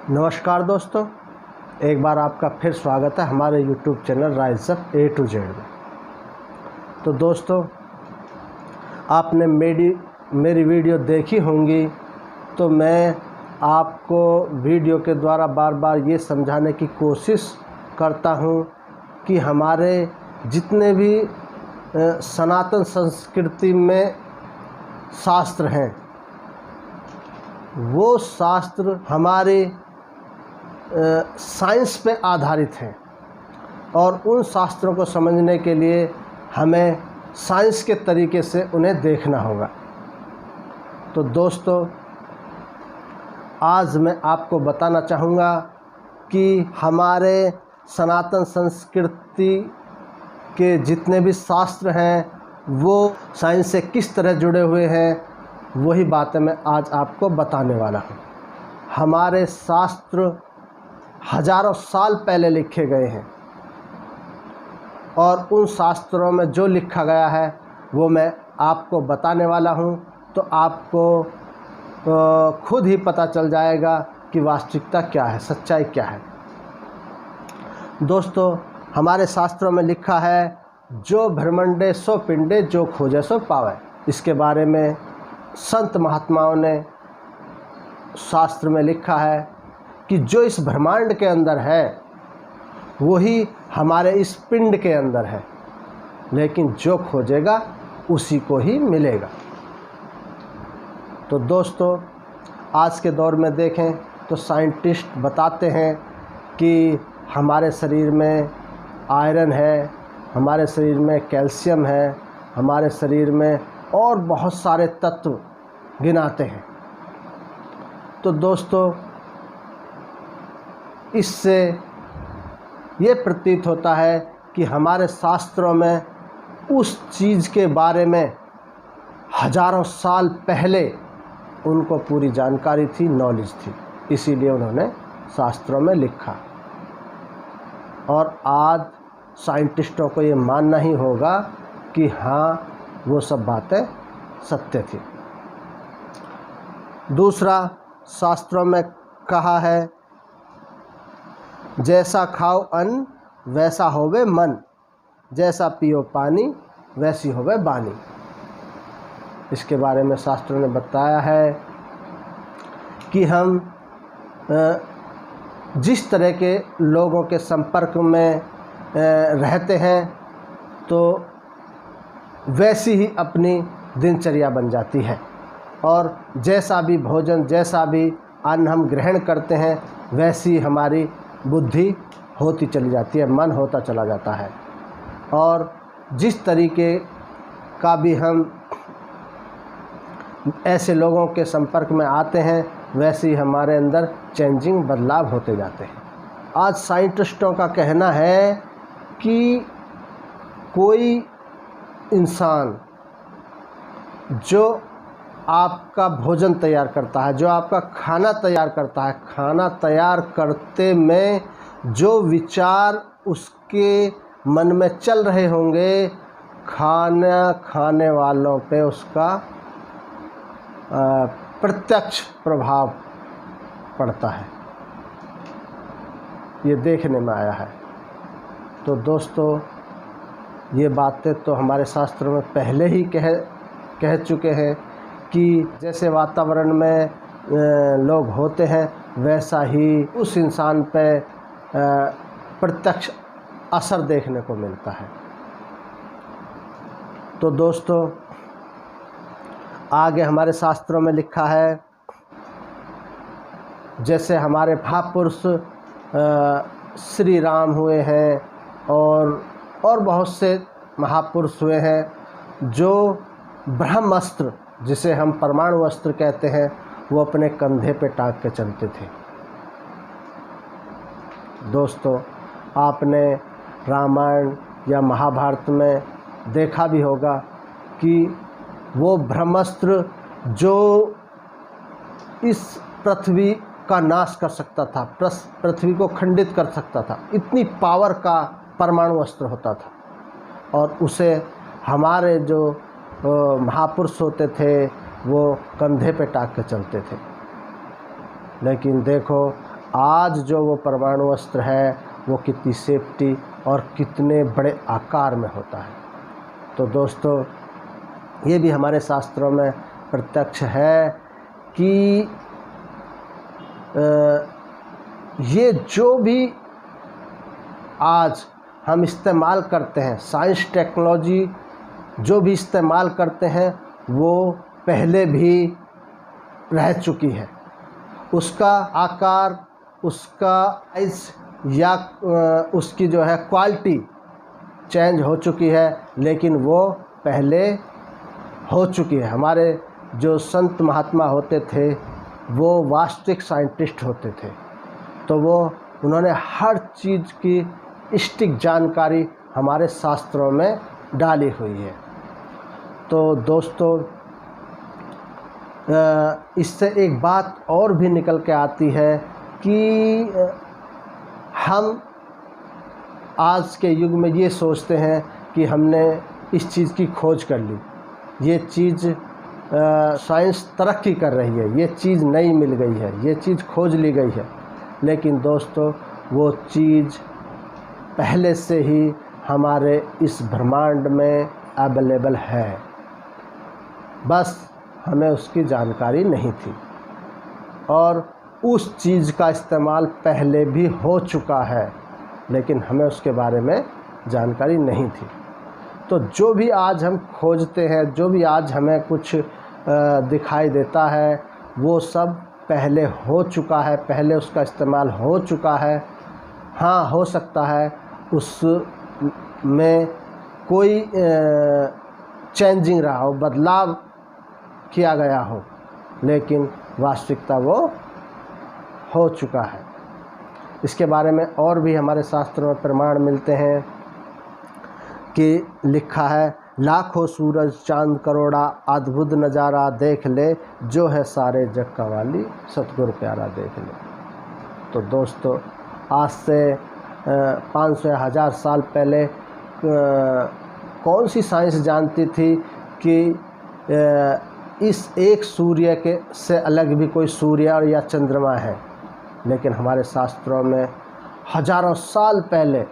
नमस्कार दोस्तों, एक बार आपका फिर स्वागत है हमारे YouTube channel rise up A to Z में। तो दोस्तों, आपने मेरी वीडियो देखी होंगी, तो मैं आपको वीडियो के द्वारा बार बार ये समझाने की कोशिश करता हूँ कि हमारे जितने भी सनातन संस्कृति में शास्त्र हैं, वो शास्त्र हमारे साइंस पे आधारित हैं और उन शास्त्रों को समझने के लिए हमें साइंस के तरीके से उन्हें देखना होगा। तो दोस्तों, आज मैं आपको बताना चाहूँगा कि हमारे सनातन संस्कृति के जितने भी शास्त्र हैं वो साइंस से किस तरह जुड़े हुए हैं, वही बातें मैं आज आपको बताने वाला हूँ। हमारे शास्त्र हजारों साल पहले लिखे गए हैं और उन शास्त्रों में जो लिखा गया है वो मैं आपको बताने वाला हूँ। तो आपको खुद ही पता चल जाएगा कि वास्तविकता क्या है, सच्चाई क्या है। दोस्तों, हमारे शास्त्रों में लिखा है, जो ब्रह्मंडे सो पिंडे जो खोजे सो पावे। इसके बारे में संत महात्माओं ने शास्त्र में लिखा है कि जो इस ब्रह्मांड के अंदर है वही हमारे इस पिंड के अंदर है, लेकिन जो खोजेगा उसी को ही मिलेगा। तो दोस्तों, आज के दौर में देखें तो साइंटिस्ट बताते हैं कि हमारे शरीर में आयरन है, हमारे शरीर में कैल्शियम है, हमारे शरीर में और बहुत सारे तत्व गिनाते हैं। तो दोस्तों, इससे ये प्रतीत होता है कि हमारे शास्त्रों में उस चीज़ के बारे में हजारों साल पहले उनको पूरी जानकारी थी, नॉलेज थी, इसीलिए उन्होंने शास्त्रों में लिखा। और आज साइंटिस्टों को ये मानना ही होगा कि हाँ, वो सब बातें सत्य थी। दूसरा, शास्त्रों में कहा है, जैसा खाओ अन्न वैसा होवे मन, जैसा पियो पानी वैसी होवे बानी। इसके बारे में शास्त्रों ने बताया है कि हम जिस तरह के लोगों के संपर्क में रहते हैं तो वैसी ही अपनी दिनचर्या बन जाती है, और जैसा भी भोजन, जैसा भी अन्न हम ग्रहण करते हैं, वैसी हमारी बुद्धि होती चली जाती है, मन होता चला जाता है। और जिस तरीके का भी हम ऐसे लोगों के संपर्क में आते हैं, वैसे ही हमारे अंदर चेंजिंग, बदलाव होते जाते हैं। आज साइंटिस्टों का कहना है कि कोई इंसान जो आपका भोजन तैयार करता है, जो आपका खाना तैयार करता है, खाना तैयार करते में जो विचार उसके मन में चल रहे होंगे, खाना खाने वालों पे उसका प्रत्यक्ष प्रभाव पड़ता है। ये देखने में आया है। तो दोस्तों, ये बातें तो हमारे शास्त्रों में पहले ही कह चुके हैं कि जैसे वातावरण में लोग होते हैं, वैसा ही उस इंसान पे प्रत्यक्ष असर देखने को मिलता है। तो दोस्तों, आगे हमारे शास्त्रों में लिखा है, जैसे हमारे महापुरुष श्री राम हुए हैं और बहुत से महापुरुष हुए हैं जो ब्रह्मास्त्र, जिसे हम परमाणु अस्त्र कहते हैं, वो अपने कंधे पे टांग के चलते थे। दोस्तों, आपने रामायण या महाभारत में देखा भी होगा कि वो ब्रह्मास्त्र जो इस पृथ्वी का नाश कर सकता था, पृथ्वी को खंडित कर सकता था, इतनी पावर का परमाणु अस्त्र होता था, और उसे हमारे जो महापुरुष होते थे वो कंधे पे टांग के चलते थे। लेकिन देखो, आज जो वो परमाणु अस्त्र है वो कितनी सेफ्टी और कितने बड़े आकार में होता है। तो दोस्तों, ये भी हमारे शास्त्रों में प्रत्यक्ष है कि ये जो भी आज हम इस्तेमाल करते हैं, साइंस टेक्नोलॉजी जो भी इस्तेमाल करते हैं, वो पहले भी रह चुकी है। उसका आकार, उसका साइज या उसकी जो है क्वालिटी चेंज हो चुकी है, लेकिन वो पहले हो चुकी है। हमारे जो संत महात्मा होते थे वो वास्तविक साइंटिस्ट होते थे, तो उन्होंने हर चीज़ की सटीक जानकारी हमारे शास्त्रों में डाली हुई है। तो दोस्तों, इससे एक बात और भी निकल के आती है कि हम आज के युग में ये सोचते हैं कि हमने इस चीज़ की खोज कर ली, ये चीज़ साइंस तरक्की कर रही है, ये चीज़ नई मिल गई है, ये चीज़ खोज ली गई है। लेकिन दोस्तों, वो चीज़ पहले से ही हमारे इस ब्रह्मांड में अवेलेबल है, बस हमें उसकी जानकारी नहीं थी। और उस चीज़ का इस्तेमाल पहले भी हो चुका है, लेकिन हमें उसके बारे में जानकारी नहीं थी। तो जो भी आज हम खोजते हैं, जो भी आज हमें कुछ दिखाई देता है, वो सब पहले हो चुका है, पहले उसका इस्तेमाल हो चुका है। हाँ, हो सकता है उसमें कोई चेंजिंग रहा हो, बदलाव किया गया हो, लेकिन वास्तविकता वो हो चुका है। इसके बारे में और भी हमारे शास्त्रों में प्रमाण मिलते हैं कि लिखा है, लाखों सूरज चांद करोड़ा, अद्भुत नज़ारा देख ले, जो है सारे जग का वाली, सतगुरु प्यारा देख ले। तो दोस्तों, आज से 500-1000 साल पहले कौन सी साइंस जानती थी कि इस एक सूर्य के से अलग भी कोई सूर्य और या चंद्रमा है। लेकिन हमारे शास्त्रों में हजारों साल पहले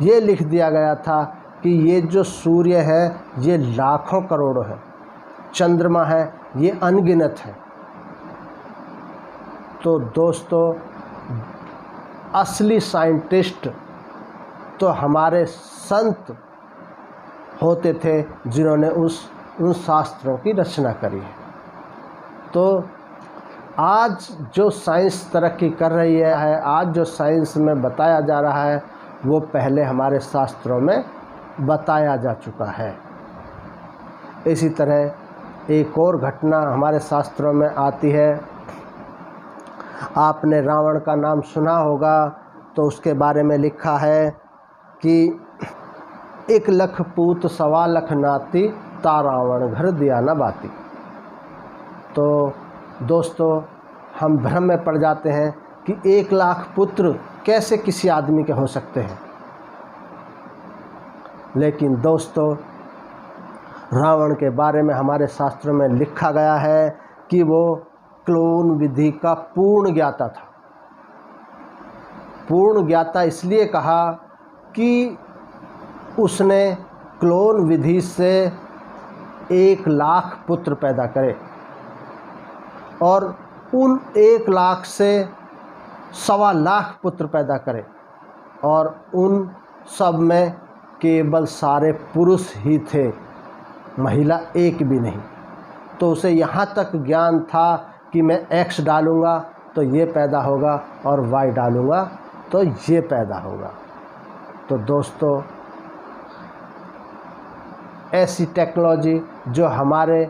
ये लिख दिया गया था कि ये जो सूर्य है ये लाखों करोड़ों है, चंद्रमा है ये अनगिनत है। तो दोस्तों, असली साइंटिस्ट तो हमारे संत होते थे जिन्होंने उन शास्त्रों की रचना करी है। तो आज जो साइंस तरक्की कर रही है, आज जो साइंस में बताया जा रहा है, वो पहले हमारे शास्त्रों में बताया जा चुका है। इसी तरह एक और घटना हमारे शास्त्रों में आती है। आपने रावण का नाम सुना होगा, तो उसके बारे में लिखा है कि 1 लख पूत 1.25 लाख नाती, ता रावण घर दिया न बाती। तो दोस्तों, हम भ्रम में पड़ जाते हैं कि 1 लाख पुत्र कैसे किसी आदमी के हो सकते हैं। लेकिन दोस्तों, रावण के बारे में हमारे शास्त्रों में लिखा गया है कि वो क्लोन विधि का पूर्ण ज्ञाता था। पूर्ण ज्ञाता इसलिए कहा कि उसने क्लोन विधि से 1 लाख पुत्र पैदा करे और उन 1 लाख से 1.25 लाख पुत्र पैदा करे, और उन सब में केवल सारे पुरुष ही थे, महिला एक भी नहीं। तो उसे यहाँ तक ज्ञान था कि मैं X डालूँगा तो ये पैदा होगा और Y डालूँगा तो ये पैदा होगा। तो दोस्तों, ऐसी टेक्नोलॉजी जो हमारे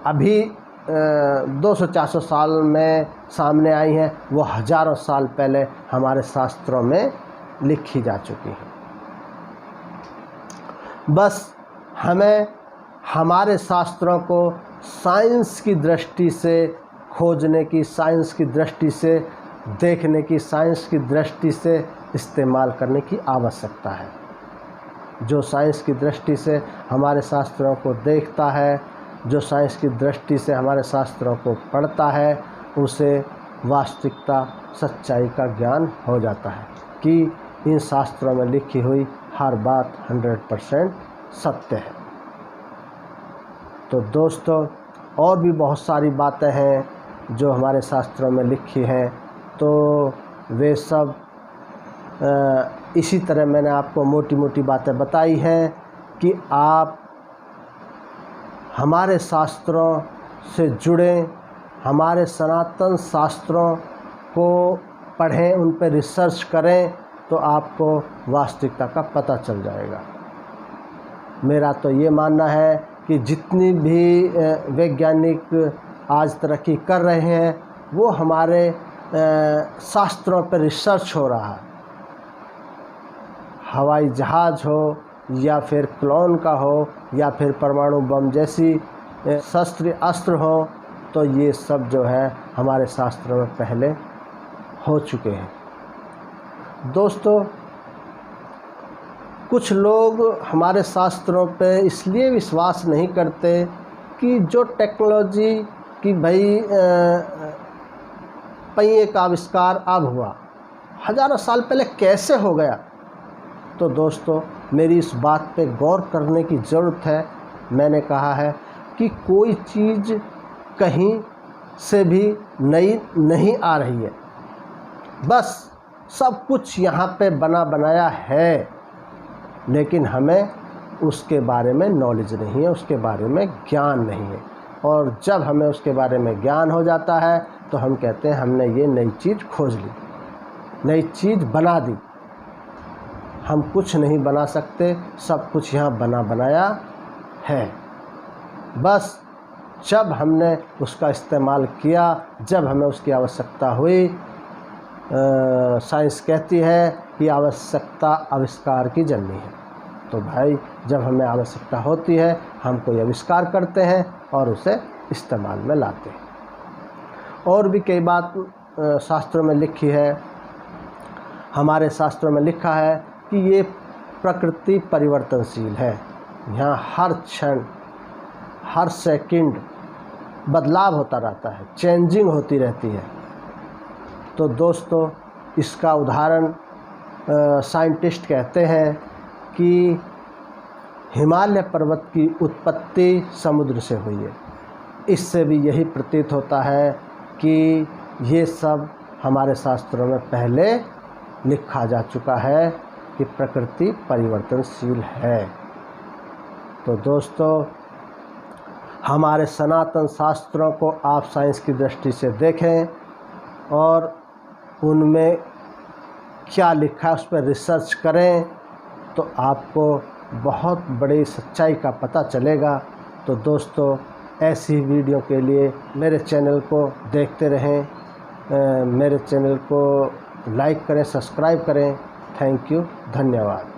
अभी 200-400 साल में सामने आई हैं, वो हज़ारों साल पहले हमारे शास्त्रों में लिखी जा चुकी हैं। बस हमें हमारे शास्त्रों को साइंस की दृष्टि से खोजने की, साइंस की दृष्टि से देखने की, साइंस की दृष्टि से इस्तेमाल करने की आवश्यकता है। जो साइंस की दृष्टि से हमारे शास्त्रों को देखता है, जो साइंस की दृष्टि से हमारे शास्त्रों को पढ़ता है, उसे वास्तविकता सच्चाई का ज्ञान हो जाता है कि इन शास्त्रों में लिखी हुई हर बात 100% सत्य है। तो दोस्तों, और भी बहुत सारी बातें हैं जो हमारे शास्त्रों में लिखी हैं, तो वे सब इसी तरह मैंने आपको मोटी मोटी बातें बताई हैं कि आप हमारे शास्त्रों से जुड़ें, हमारे सनातन शास्त्रों को पढ़ें, उन पर रिसर्च करें, तो आपको वास्तविकता का पता चल जाएगा। मेरा तो ये मानना है कि जितनी भी वैज्ञानिक आज तरक्की कर रहे हैं वो हमारे शास्त्रों पर रिसर्च हो रहा है। हवाई जहाज़ हो या फिर क्लोन का हो या फिर परमाणु बम जैसी शस्त्र अस्त्र हो, तो ये सब जो है हमारे शास्त्रों में पहले हो चुके हैं। दोस्तों, कुछ लोग हमारे शास्त्रों पे इसलिए विश्वास नहीं करते कि जो टेक्नोलॉजी की भाई पहिए का आविष्कार अब हुआ, हज़ारों साल पहले कैसे हो गया। तो दोस्तों, मेरी इस बात पे गौर करने की ज़रूरत है। मैंने कहा है कि कोई चीज़ कहीं से भी नई नहीं आ रही है, बस सब कुछ यहाँ पे बना बनाया है, लेकिन हमें उसके बारे में नॉलेज नहीं है, उसके बारे में ज्ञान नहीं है। और जब हमें उसके बारे में ज्ञान हो जाता है तो हम कहते हैं हमने ये नई चीज़ खोज ली, नई चीज़ बना दी। हम कुछ नहीं बना सकते, सब कुछ यहाँ बना बनाया है। बस जब हमने उसका इस्तेमाल किया, जब हमें उसकी आवश्यकता हुई, साइंस कहती है कि आवश्यकता आविष्कार की जननी है। तो भाई, जब हमें आवश्यकता होती है हम कोई आविष्कार करते हैं और उसे इस्तेमाल में लाते हैं। और भी कई बात शास्त्रों में लिखी है। हमारे शास्त्रों में लिखा है कि ये प्रकृति परिवर्तनशील है, यहाँ हर क्षण हर सेकंड बदलाव होता रहता है, चेंजिंग होती रहती है। तो दोस्तों, इसका उदाहरण साइंटिस्ट कहते हैं कि हिमालय पर्वत की उत्पत्ति समुद्र से हुई है। इससे भी यही प्रतीत होता है कि ये सब हमारे शास्त्रों में पहले लिखा जा चुका है कि प्रकृति परिवर्तनशील है। तो दोस्तों, हमारे सनातन शास्त्रों को आप साइंस की दृष्टि से देखें और उनमें क्या लिखा है उस पर रिसर्च करें, तो आपको बहुत बड़ी सच्चाई का पता चलेगा। तो दोस्तों, ऐसी वीडियो के लिए मेरे चैनल को देखते रहें, मेरे चैनल को लाइक करें, सब्सक्राइब करें। थैंक यू, धन्यवाद।